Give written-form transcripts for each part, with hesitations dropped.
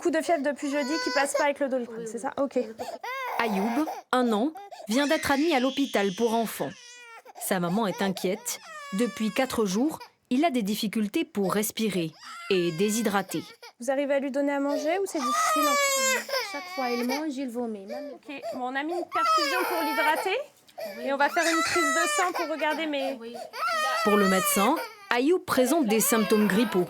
Coup de fièvre depuis jeudi qui passe pas avec le Doliprane, c'est ça? Ok. Ayoub, 1 an, vient d'être admis à l'hôpital pour enfants. Sa maman est inquiète. Depuis 4 jours, il a des difficultés pour respirer et est déshydraté. Vous arrivez à lui donner à manger ou c'est difficile? Chaque fois il mange, il vomit. Ok, bon, on a mis une perfusion pour l'hydrater et on va faire une prise de sang pour regarder Pour le médecin, Ayoub présente des symptômes grippaux.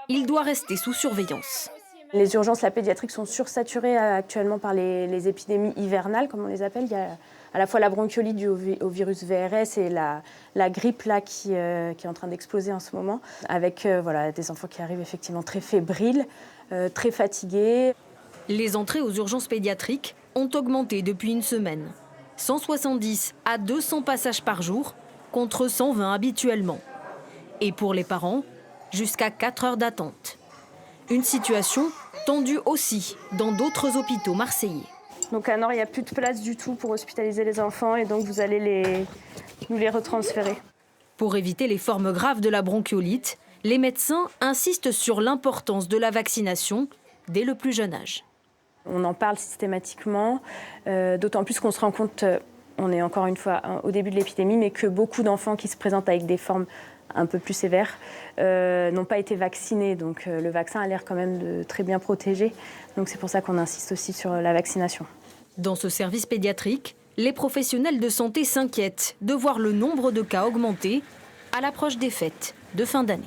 Il doit rester sous surveillance. Les urgences, la pédiatrique sont sursaturées actuellement par les épidémies hivernales, comme on les appelle. Il y a à la fois la bronchiolite due au virus VRS et la grippe là, qui est en train d'exploser en ce moment, avec voilà, des enfants qui arrivent effectivement très fébriles, très fatigués. Les entrées aux urgences pédiatriques ont augmenté depuis une semaine. 170 à 200 passages par jour, contre 120 habituellement. Et pour les parents, jusqu'à 4 heures d'attente. Une situation tendue aussi dans d'autres hôpitaux marseillais. Donc à Nord, il n'y a plus de place du tout pour hospitaliser les enfants et donc vous allez nous les retransférer. Pour éviter les formes graves de la bronchiolite, les médecins insistent sur l'importance de la vaccination dès le plus jeune âge. On en parle systématiquement, d'autant plus qu'on se rend compte, on est encore une fois au début de l'épidémie, mais que beaucoup d'enfants qui se présentent avec des formes un peu plus sévères n'ont pas été vaccinés. Donc le vaccin a l'air quand même de très bien protéger. Donc c'est pour ça qu'on insiste aussi sur la vaccination. Dans ce service pédiatrique, les professionnels de santé s'inquiètent de voir le nombre de cas augmenter à l'approche des fêtes de fin d'année.